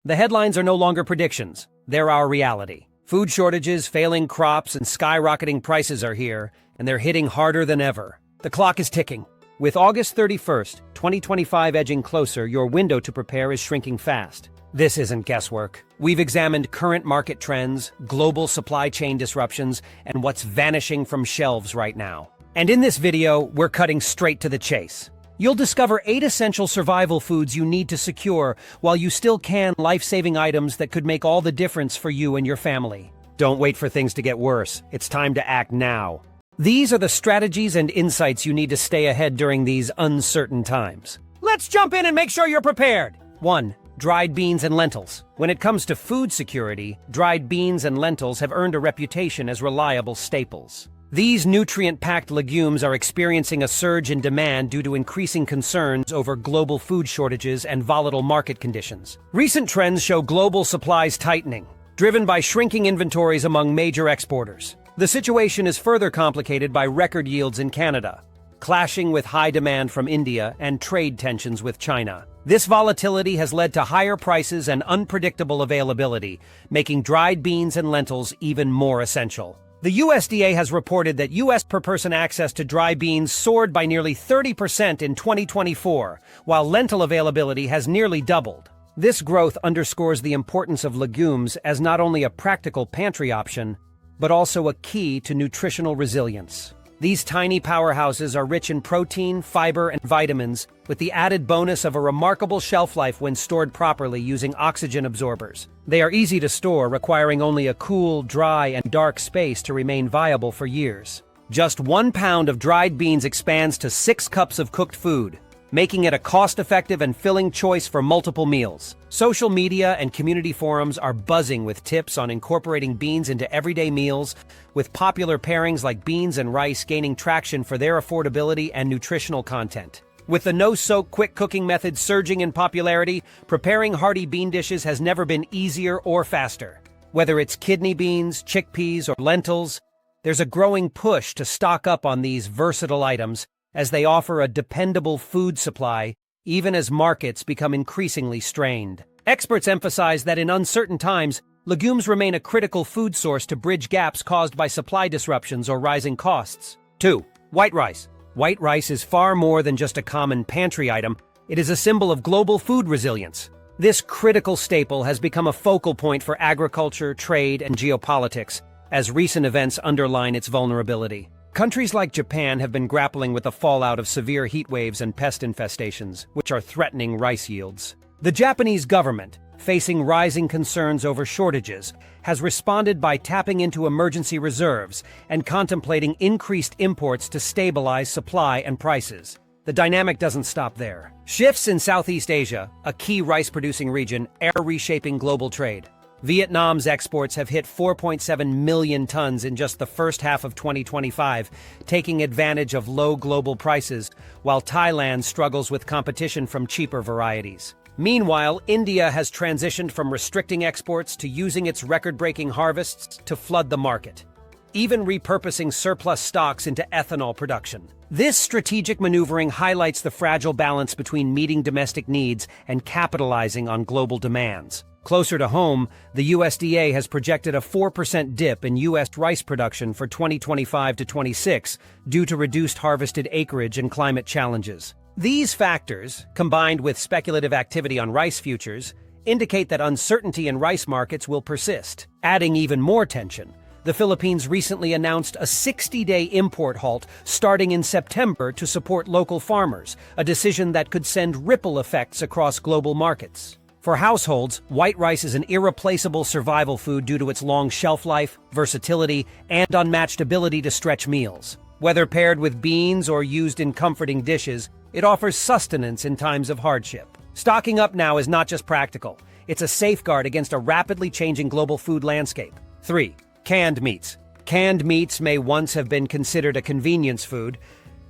The headlines are no longer predictions. They're our reality. Food shortages, failing crops, and skyrocketing prices are here, and they're hitting harder than ever. The clock is ticking. With August 31st, 2025 edging closer, your window to prepare is shrinking fast. This isn't guesswork. We've examined current market trends, global supply chain disruptions, and what's vanishing from shelves right now. And in this video, we're cutting straight to the chase. You'll discover 8 essential survival foods you need to secure while you still can life-saving items that could make all the difference for you and your family. Don't wait for things to get worse. It's time to act now. These are the strategies and insights you need to stay ahead during these uncertain times. Let's jump in and make sure you're prepared. 1. Dried beans and lentils. When it comes to food security, dried beans and lentils have earned a reputation as reliable staples. These nutrient-packed legumes are experiencing a surge in demand due to increasing concerns over global food shortages and volatile market conditions. Recent trends show global supplies tightening, driven by shrinking inventories among major exporters. The situation is further complicated by record yields in Canada, clashing with high demand from India and trade tensions with China. This volatility has led to higher prices and unpredictable availability, making dried beans and lentils even more essential. The USDA has reported that U.S. per-person access to dry beans soared by nearly 30% in 2024, while lentil availability has nearly doubled. This growth underscores the importance of legumes as not only a practical pantry option, but also a key to nutritional resilience. These tiny powerhouses are rich in protein, fiber, and vitamins, with the added bonus of a remarkable shelf life when stored properly using oxygen absorbers. They are easy to store, requiring only a cool, dry, and dark space to remain viable for years. Just 1 pound of dried beans expands to 6 cups of cooked food, making it a cost-effective and filling choice for multiple meals. Social media and community forums are buzzing with tips on incorporating beans into everyday meals, with popular pairings like beans and rice gaining traction for their affordability and nutritional content. With the no-soak quick cooking method surging in popularity, preparing hearty bean dishes has never been easier or faster. Whether it's kidney beans, chickpeas, or lentils, there's a growing push to stock up on these versatile items, as they offer a dependable food supply, even as markets become increasingly strained. Experts emphasize that in uncertain times, legumes remain a critical food source to bridge gaps caused by supply disruptions or rising costs. 2. White rice. White rice is far more than just a common pantry item. It is a symbol of global food resilience. This critical staple has become a focal point for agriculture, trade, and geopolitics, as recent events underline its vulnerability. Countries like Japan have been grappling with the fallout of severe heat waves and pest infestations, which are threatening rice yields. The Japanese government, facing rising concerns over shortages, has responded by tapping into emergency reserves and contemplating increased imports to stabilize supply and prices. The dynamic doesn't stop there. Shifts in Southeast Asia, a key rice-producing region, are reshaping global trade. Vietnam's exports have hit 4.7 million tons in just the first half of 2025, taking advantage of low global prices, while Thailand struggles with competition from cheaper varieties. Meanwhile, India has transitioned from restricting exports to using its record-breaking harvests to flood the market, even repurposing surplus stocks into ethanol production. This strategic maneuvering highlights the fragile balance between meeting domestic needs and capitalizing on global demands. Closer to home, the USDA has projected a 4% dip in U.S. rice production for 2025 to 26 due to reduced harvested acreage and climate challenges. These factors, combined with speculative activity on rice futures, indicate that uncertainty in rice markets will persist. Adding even more tension, the Philippines recently announced a 60-day import halt starting in September to support local farmers, a decision that could send ripple effects across global markets. For households, white rice is an irreplaceable survival food due to its long shelf life, versatility, and unmatched ability to stretch meals. Whether paired with beans or used in comforting dishes, it offers sustenance in times of hardship. Stocking up now is not just practical, it's a safeguard against a rapidly changing global food landscape. 3. Canned meats. Canned meats may once have been considered a convenience food,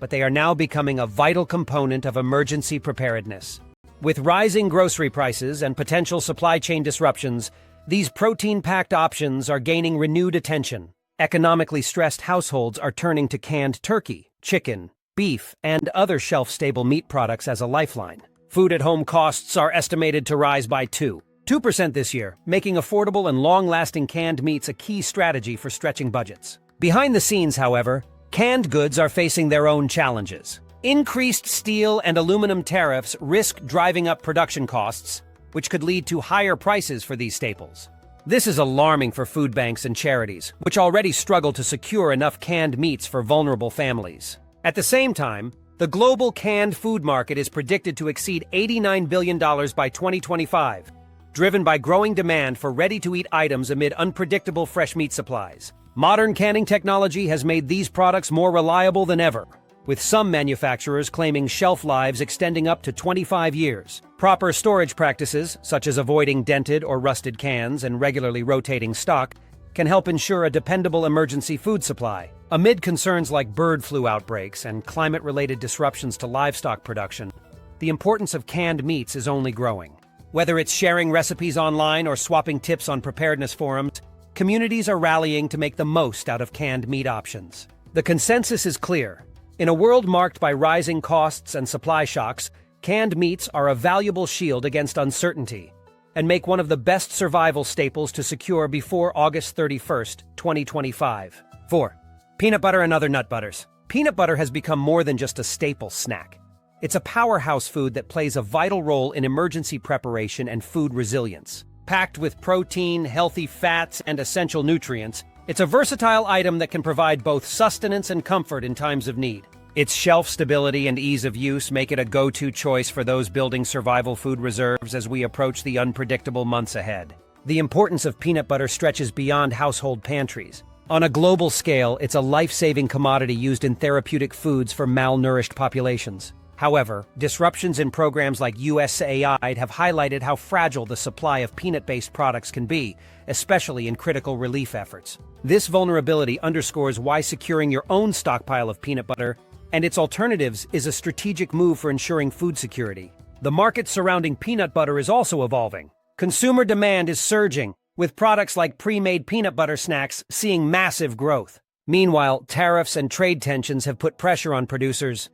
but they are now becoming a vital component of emergency preparedness. With rising grocery prices and potential supply chain disruptions, these protein-packed options are gaining renewed attention. Economically stressed households are turning to canned turkey, chicken, beef, and other shelf-stable meat products as a lifeline. Food-at-home costs are estimated to rise by 2 2% this year, making affordable and long-lasting canned meats a key strategy for stretching budgets. Behind the scenes, however, canned goods are facing their own challenges. Increased steel and aluminum tariffs risk driving up production costs, which could lead to higher prices for these staples. This is alarming for food banks and charities, which already struggle to secure enough canned meats for vulnerable families. At the same time, the global canned food market is predicted to exceed $89 billion by 2025, driven by growing demand for ready-to-eat items amid unpredictable fresh meat supplies. Modern canning technology has made these products more reliable than ever, with some manufacturers claiming shelf lives extending up to 25 years. Proper storage practices, such as avoiding dented or rusted cans and regularly rotating stock, can help ensure a dependable emergency food supply. Amid concerns like bird flu outbreaks and climate-related disruptions to livestock production, the importance of canned meats is only growing. Whether it's sharing recipes online or swapping tips on preparedness forums, communities are rallying to make the most out of canned meat options. The consensus is clear. In a world marked by rising costs and supply shocks, canned meats are a valuable shield against uncertainty and make one of the best survival staples to secure before August 31st, 2025. 4. Peanut butter and other nut butters. Peanut butter has become more than just a staple snack. It's a powerhouse food that plays a vital role in emergency preparation and food resilience. Packed with protein, healthy fats, and essential nutrients, it's a versatile item that can provide both sustenance and comfort in times of need. Its shelf stability and ease of use make it a go-to choice for those building survival food reserves as we approach the unpredictable months ahead. The importance of peanut butter stretches beyond household pantries. On a global scale, it's a life-saving commodity used in therapeutic foods for malnourished populations. However, disruptions in programs like USAID have highlighted how fragile the supply of peanut-based products can be, especially in critical relief efforts. This vulnerability underscores why securing your own stockpile of peanut butter and its alternatives is a strategic move for ensuring food security. The market surrounding peanut butter is also evolving. Consumer demand is surging, with products like pre-made peanut butter snacks seeing massive growth. Meanwhile, tariffs and trade tensions have put pressure on producers.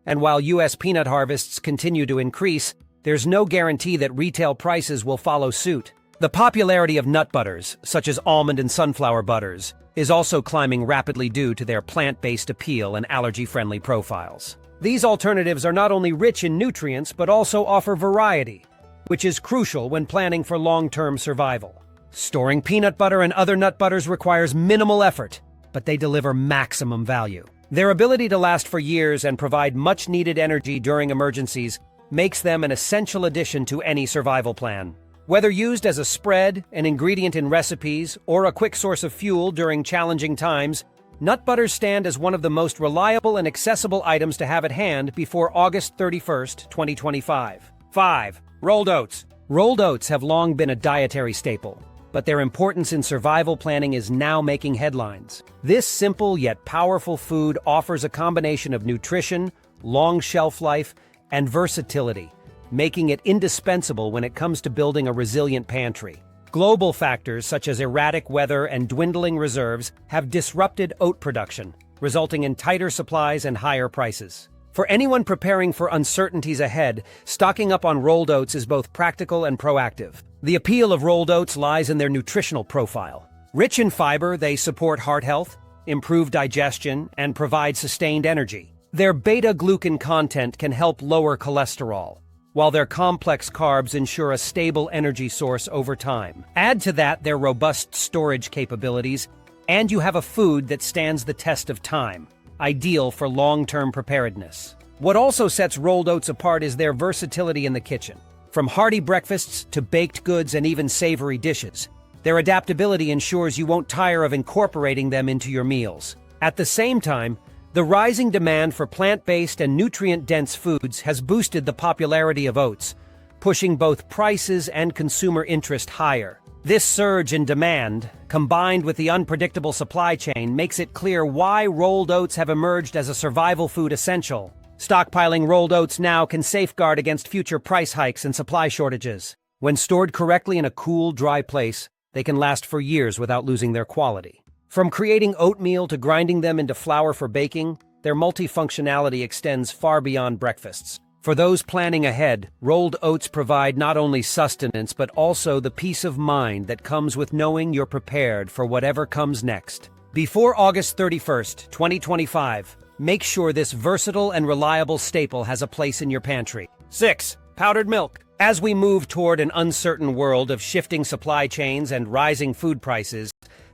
And while U.S. peanut harvests continue to increase, there's no guarantee that retail prices will follow suit. The popularity of nut butters, such as almond and sunflower butters, is also climbing rapidly due to their plant-based appeal and allergy-friendly profiles. These alternatives are not only rich in nutrients but also offer variety, which is crucial when planning for long-term survival. Storing peanut butter and other nut butters requires minimal effort, but they deliver maximum value. Their ability to last for years and provide much-needed energy during emergencies makes them an essential addition to any survival plan. Whether used as a spread, an ingredient in recipes, or a quick source of fuel during challenging times, nut butters stand as one of the most reliable and accessible items to have at hand before August 31st, 2025. 5. Rolled oats. Rolled oats have long been a dietary staple, but their importance in survival planning is now making headlines. This simple yet powerful food offers a combination of nutrition, long shelf life, and versatility, making it indispensable when it comes to building a resilient pantry. Global factors such as erratic weather and dwindling reserves have disrupted oat production, resulting in tighter supplies and higher prices. For anyone preparing for uncertainties ahead, stocking up on rolled oats is both practical and proactive. The appeal of rolled oats lies in their nutritional profile. Rich in fiber, they support heart health, improve digestion, and provide sustained energy. Their beta-glucan content can help lower cholesterol, while their complex carbs ensure a stable energy source over time. Add to that their robust storage capabilities, and you have a food that stands the test of time, ideal for long-term preparedness. What also sets rolled oats apart is their versatility in the kitchen. From hearty breakfasts to baked goods and even savory dishes, their adaptability ensures you won't tire of incorporating them into your meals. At the same time, the rising demand for plant-based and nutrient-dense foods has boosted the popularity of oats, pushing both prices and consumer interest higher. This surge in demand, combined with the unpredictable supply chain, makes it clear why rolled oats have emerged as a survival food essential. Stockpiling rolled oats now can safeguard against future price hikes and supply shortages. When stored correctly in a cool, dry place, they can last for years without losing their quality. From creating oatmeal to grinding them into flour for baking, their multifunctionality extends far beyond breakfasts. For those planning ahead, rolled oats provide not only sustenance but also the peace of mind that comes with knowing you're prepared for whatever comes next. Before August 31st, 2025, make sure this versatile and reliable staple has a place in your pantry. 6. Powdered milk. As we move toward an uncertain world of shifting supply chains and rising food prices,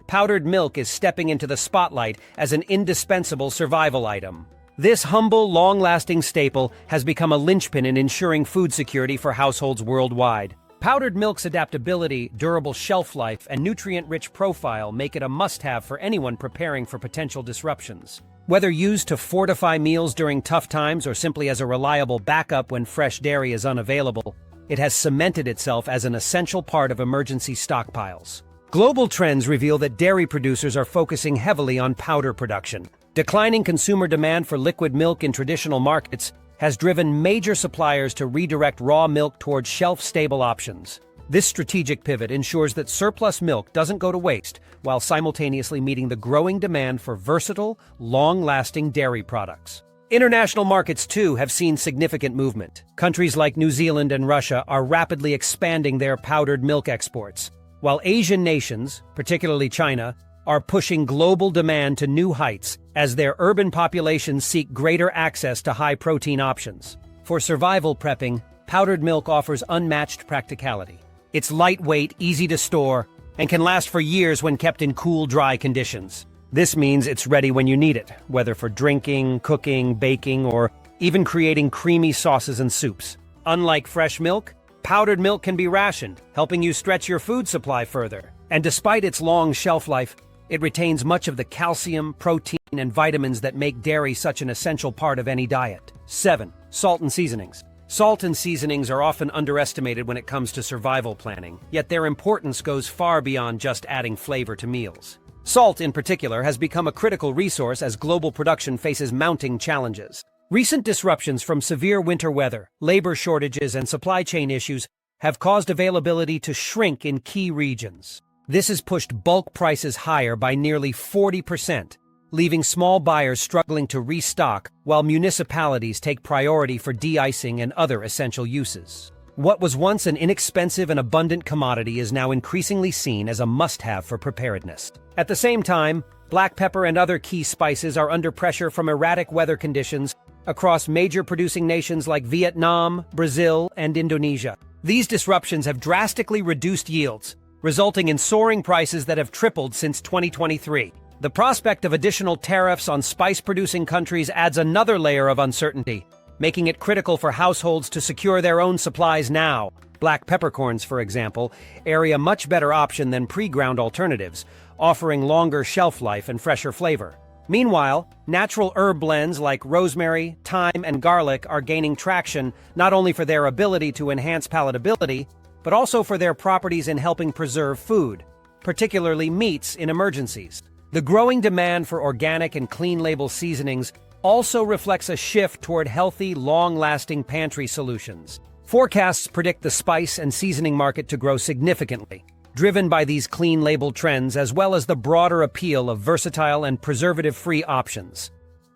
powdered milk is stepping into the spotlight as an indispensable survival item. This humble, long-lasting staple has become a linchpin in ensuring food security for households worldwide. Powdered milk's adaptability, durable shelf life, and nutrient-rich profile make it a must-have for anyone preparing for potential disruptions. Whether used to fortify meals during tough times or simply as a reliable backup when fresh dairy is unavailable, it has cemented itself as an essential part of emergency stockpiles. Global trends reveal that dairy producers are focusing heavily on powder production. Declining consumer demand for liquid milk in traditional markets has driven major suppliers to redirect raw milk towards shelf-stable options. This strategic pivot ensures that surplus milk doesn't go to waste, while simultaneously meeting the growing demand for versatile, long-lasting dairy products. International markets, too, have seen significant movement. Countries like New Zealand and Russia are rapidly expanding their powdered milk exports, while Asian nations, particularly China, are pushing global demand to new heights as their urban populations seek greater access to high-protein options. For survival prepping, powdered milk offers unmatched practicality. It's lightweight, easy to store, and can last for years when kept in cool, dry conditions. This means it's ready when you need it, whether for drinking, cooking, baking, or even creating creamy sauces and soups. Unlike fresh milk, powdered milk can be rationed, helping you stretch your food supply further. And despite its long shelf life, it retains much of the calcium, protein, and vitamins that make dairy such an essential part of any diet. 7. Salt and seasonings. Salt and seasonings are often underestimated when it comes to survival planning, yet their importance goes far beyond just adding flavor to meals. Salt, in particular, has become a critical resource as global production faces mounting challenges. Recent disruptions from severe winter weather, labor shortages, and supply chain issues have caused availability to shrink in key regions. This has pushed bulk prices higher by nearly 40%, leaving small buyers struggling to restock while municipalities take priority for de-icing and other essential uses. What was once an inexpensive and abundant commodity is now increasingly seen as a must-have for preparedness. At the same time, black pepper and other key spices are under pressure from erratic weather conditions across major producing nations like Vietnam, Brazil, and Indonesia. These disruptions have drastically reduced yields, resulting in soaring prices that have tripled since 2023. The prospect of additional tariffs on spice-producing countries adds another layer of uncertainty, making it critical for households to secure their own supplies now. Black peppercorns, for example, are a much better option than pre-ground alternatives, offering longer shelf life and fresher flavor. Meanwhile, natural herb blends like rosemary, thyme, and garlic are gaining traction not only for their ability to enhance palatability, but also for their properties in helping preserve food, particularly meats in emergencies. The growing demand for organic and clean-label seasonings also reflects a shift toward healthy, long-lasting pantry solutions. Forecasts predict the spice and seasoning market to grow significantly, driven by these clean-label trends as well as the broader appeal of versatile and preservative-free options.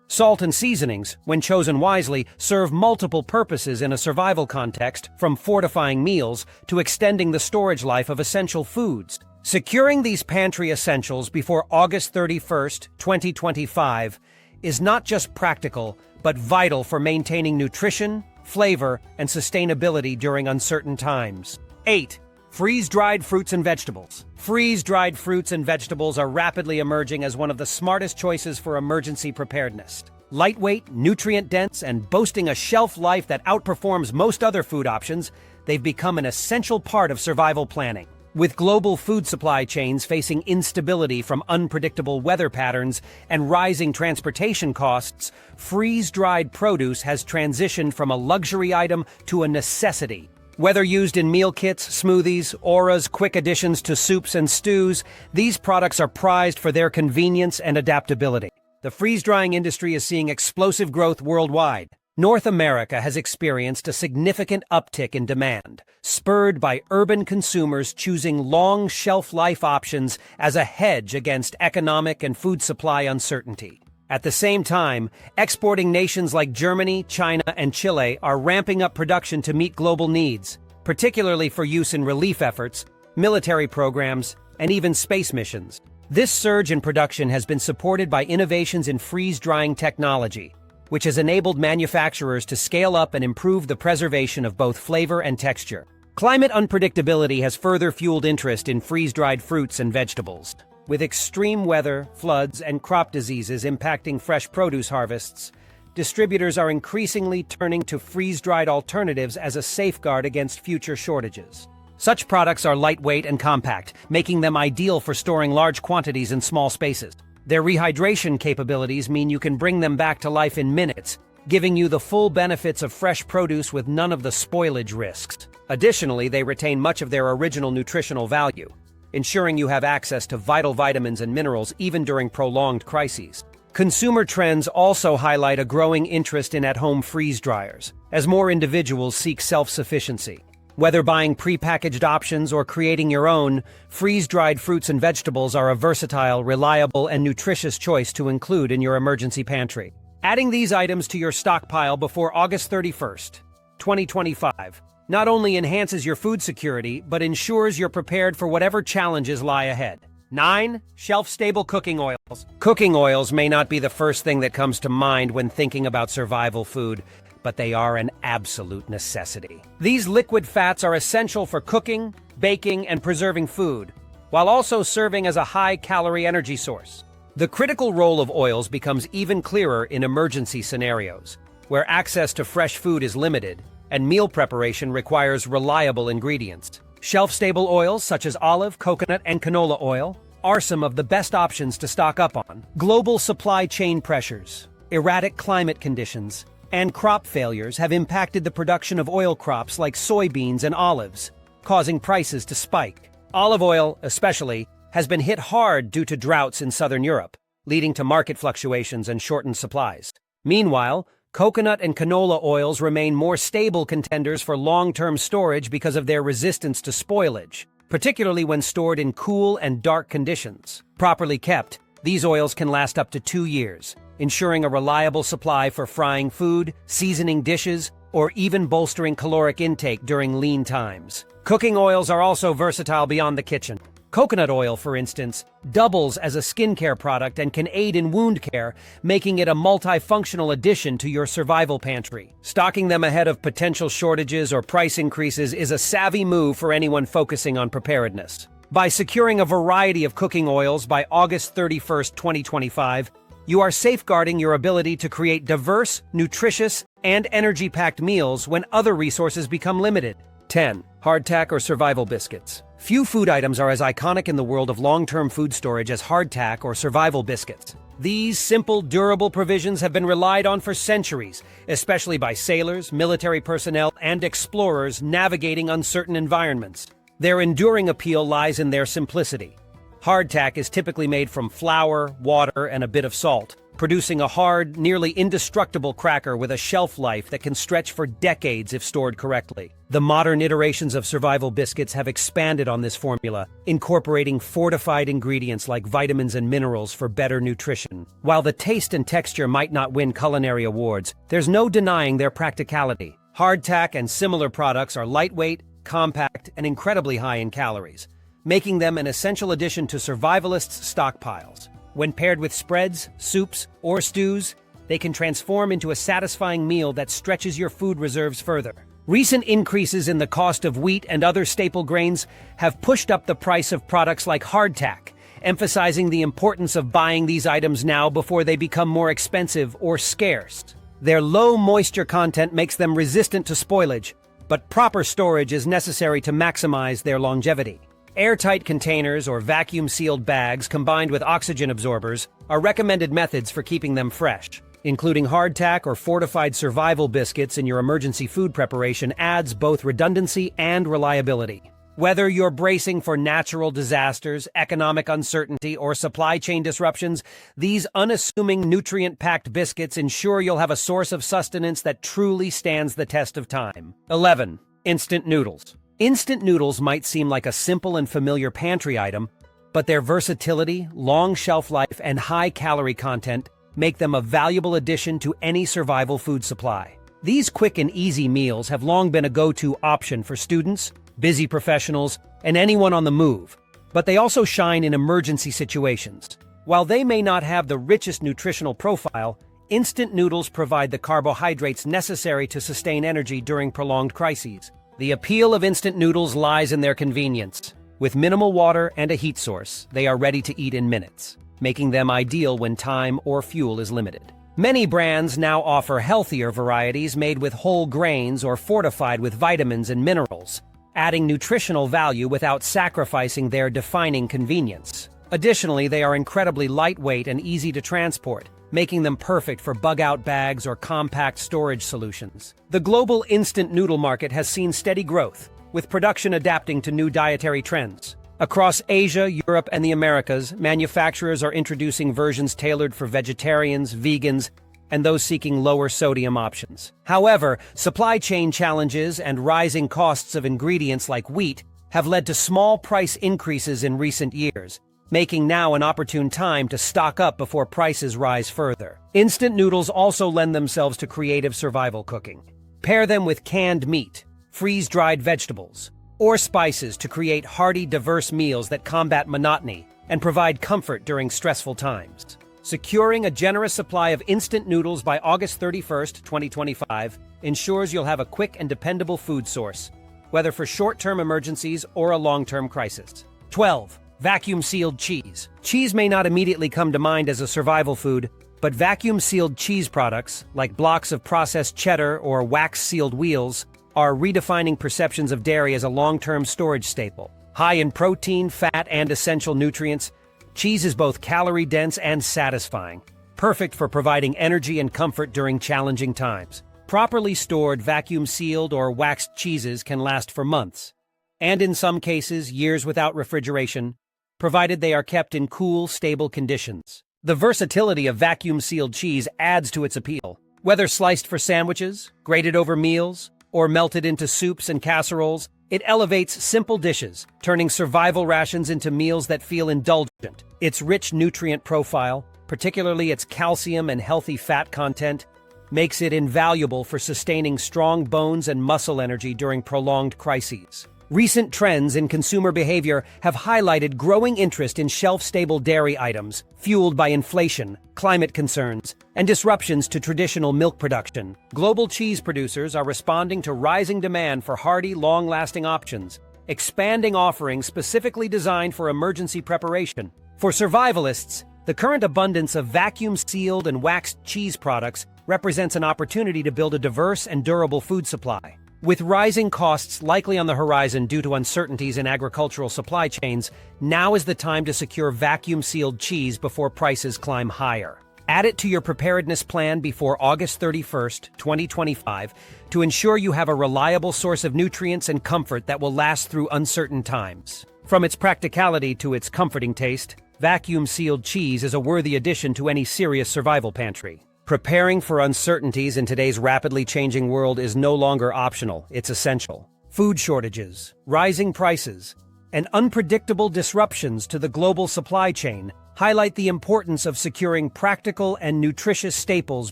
Salt and seasonings, when chosen wisely, serve multiple purposes in a survival context, from fortifying meals to extending the storage life of essential foods. Securing these pantry essentials before August 31st, 2025, is not just practical, but vital for maintaining nutrition, flavor, and sustainability during uncertain times. 8. Freeze-dried fruits and vegetables. Freeze-dried fruits and vegetables are rapidly emerging as one of the smartest choices for emergency preparedness. Lightweight, nutrient-dense, and boasting a shelf life that outperforms most other food options, they've become an essential part of survival planning. With global food supply chains facing instability from unpredictable weather patterns and rising transportation costs, freeze-dried produce has transitioned from a luxury item to a necessity. Whether used in meal kits, smoothies, auras, quick additions to soups and stews, these products are prized for their convenience and adaptability. The freeze-drying industry is seeing explosive growth worldwide. North America has experienced a significant uptick in demand, spurred by urban consumers choosing long shelf life options as a hedge against economic and food supply uncertainty. At the same time, exporting nations like Germany, China, and Chile are ramping up production to meet global needs, particularly for use in relief efforts, military programs, and even space missions. This surge in production has been supported by innovations in freeze-drying technology, which has enabled manufacturers to scale up and improve the preservation of both flavor and texture. Climate unpredictability has further fueled interest in freeze-dried fruits and vegetables. With extreme weather, floods, and crop diseases impacting fresh produce harvests, distributors are increasingly turning to freeze-dried alternatives as a safeguard against future shortages. Such products are lightweight and compact, making them ideal for storing large quantities in small spaces. Their rehydration capabilities mean you can bring them back to life in minutes, giving you the full benefits of fresh produce with none of the spoilage risks. Additionally, they retain much of their original nutritional value, ensuring you have access to vital vitamins and minerals even during prolonged crises. Consumer trends also highlight a growing interest in at-home freeze dryers, as more individuals seek self-sufficiency. Whether buying prepackaged options or creating your own, freeze-dried fruits and vegetables are a versatile, reliable, and nutritious choice to include in your emergency pantry. Adding these items to your stockpile before August 31st, 2025, not only enhances your food security, but ensures you're prepared for whatever challenges lie ahead. 9. Shelf-stable cooking oils. Cooking oils may not be the first thing that comes to mind when thinking about survival food, but they are an absolute necessity. These liquid fats are essential for cooking, baking, and preserving food, while also serving as a high-calorie energy source. The critical role of oils becomes even clearer in emergency scenarios, where access to fresh food is limited and meal preparation requires reliable ingredients. Shelf-stable oils such as olive, coconut, and canola oil are some of the best options to stock up on. Global supply chain pressures, erratic climate conditions, and crop failures have impacted the production of oil crops like soybeans and olives, causing prices to spike. Olive oil, especially, has been hit hard due to droughts in southern Europe, leading to market fluctuations and shortened supplies. Meanwhile, coconut and canola oils remain more stable contenders for long-term storage because of their resistance to spoilage, particularly when stored in cool and dark conditions. Properly kept, these oils can last up to 2 years, ensuring a reliable supply for frying food, seasoning dishes, or even bolstering caloric intake during lean times. Cooking oils are also versatile beyond the kitchen. Coconut oil, for instance, doubles as a skincare product and can aid in wound care, making it a multifunctional addition to your survival pantry. Stocking them ahead of potential shortages or price increases is a savvy move for anyone focusing on preparedness. By securing a variety of cooking oils by August 31st, 2025, you are safeguarding your ability to create diverse, nutritious, and energy-packed meals when other resources become limited. 10. Hardtack or survival biscuits. Few food items are as iconic in the world of long-term food storage as hardtack or survival biscuits. These simple, durable provisions have been relied on for centuries, especially by sailors, military personnel, and explorers navigating uncertain environments. Their enduring appeal lies in their simplicity. Hardtack is typically made from flour, water, and a bit of salt, producing a hard, nearly indestructible cracker with a shelf life that can stretch for decades if stored correctly. The modern iterations of survival biscuits have expanded on this formula, incorporating fortified ingredients like vitamins and minerals for better nutrition. While the taste and texture might not win culinary awards, there's no denying their practicality. Hardtack and similar products are lightweight, compact, and incredibly high in calories, making them an essential addition to survivalists' stockpiles. When paired with spreads, soups, or stews, they can transform into a satisfying meal that stretches your food reserves further. Recent increases in the cost of wheat and other staple grains have pushed up the price of products like hardtack, emphasizing the importance of buying these items now before they become more expensive or scarce. Their low moisture content makes them resistant to spoilage, but proper storage is necessary to maximize their longevity. Airtight containers or vacuum-sealed bags combined with oxygen absorbers are recommended methods for keeping them fresh. Including hardtack or fortified survival biscuits in your emergency food preparation adds both redundancy and reliability. Whether you're bracing for natural disasters, economic uncertainty, or supply chain disruptions, these unassuming nutrient-packed biscuits ensure you'll have a source of sustenance that truly stands the test of time. 11. Instant noodles. Instant noodles might seem like a simple and familiar pantry item, but their versatility, long shelf life, and high calorie content make them a valuable addition to any survival food supply. These quick and easy meals have long been a go-to option for students, busy professionals, and anyone on the move, but they also shine in emergency situations. While they may not have the richest nutritional profile, instant noodles provide the carbohydrates necessary to sustain energy during prolonged crises. The appeal of instant noodles lies in their convenience. With minimal water and a heat source, they are ready to eat in minutes, making them ideal when time or fuel is limited. Many brands now offer healthier varieties made with whole grains or fortified with vitamins and minerals, adding nutritional value without sacrificing their defining convenience. Additionally, they are incredibly lightweight and easy to transport, making them perfect for bug-out bags or compact storage solutions. The global instant noodle market has seen steady growth, with production adapting to new dietary trends. Across Asia, Europe, and the Americas, manufacturers are introducing versions tailored for vegetarians, vegans, and those seeking lower sodium options. However, supply chain challenges and rising costs of ingredients like wheat have led to small price increases in recent years, making now an opportune time to stock up before prices rise further. Instant noodles also lend themselves to creative survival cooking. Pair them with canned meat, freeze-dried vegetables, or spices to create hearty, diverse meals that combat monotony and provide comfort during stressful times. Securing a generous supply of instant noodles by August 31st, 2025 ensures you'll have a quick and dependable food source, whether for short-term emergencies or a long-term crisis. 12. Vacuum-sealed cheese. Cheese may not immediately come to mind as a survival food, but vacuum-sealed cheese products, like blocks of processed cheddar or wax-sealed wheels, are redefining perceptions of dairy as a long-term storage staple. High in protein, fat, and essential nutrients, cheese is both calorie-dense and satisfying, perfect for providing energy and comfort during challenging times. Properly stored vacuum-sealed or waxed cheeses can last for months, and in some cases, years without refrigeration, provided they are kept in cool, stable conditions. The versatility of vacuum-sealed cheese adds to its appeal. Whether sliced for sandwiches, grated over meals, or melted into soups and casseroles, it elevates simple dishes, turning survival rations into meals that feel indulgent. Its rich nutrient profile, particularly its calcium and healthy fat content, makes it invaluable for sustaining strong bones and muscle energy during prolonged crises. Recent trends in consumer behavior have highlighted growing interest in shelf-stable dairy items, fueled by inflation, climate concerns, and disruptions to traditional milk production. Global cheese producers are responding to rising demand for hearty, long-lasting options, expanding offerings specifically designed for emergency preparation. For survivalists, the current abundance of vacuum-sealed and waxed cheese products represents an opportunity to build a diverse and durable food supply. With rising costs likely on the horizon due to uncertainties in agricultural supply chains, now is the time to secure vacuum-sealed cheese before prices climb higher. Add it to your preparedness plan before August 31st, 2025, to ensure you have a reliable source of nutrients and comfort that will last through uncertain times. From its practicality to its comforting taste, vacuum-sealed cheese is a worthy addition to any serious survival pantry. Preparing for uncertainties in today's rapidly changing world is no longer optional, it's essential. Food shortages, rising prices, and unpredictable disruptions to the global supply chain highlight the importance of securing practical and nutritious staples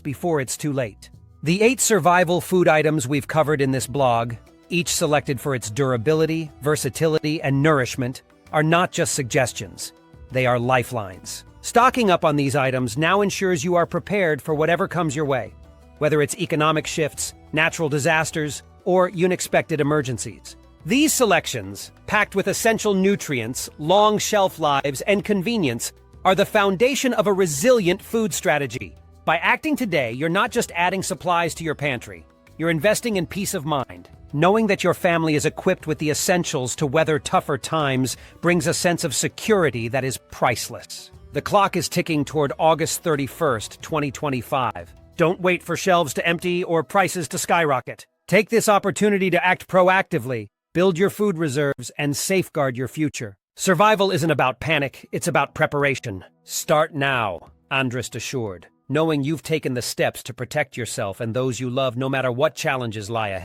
before it's too late. The 8 survival food items we've covered in this blog, each selected for its durability, versatility, and nourishment, are not just suggestions. They are lifelines. Stocking up on these items now ensures you are prepared for whatever comes your way, whether it's economic shifts, natural disasters, or unexpected emergencies. These selections, packed with essential nutrients, long shelf lives, and convenience, are the foundation of a resilient food strategy. By acting today, you're not just adding supplies to your pantry, you're investing in peace of mind. Knowing that your family is equipped with the essentials to weather tougher times brings a sense of security that is priceless. The clock is ticking toward August 31st, 2025. Don't wait for shelves to empty or prices to skyrocket. Take this opportunity to act proactively, build your food reserves, and safeguard your future. Survival isn't about panic, it's about preparation. Start now, Andrist assured, knowing you've taken the steps to protect yourself and those you love no matter what challenges lie ahead.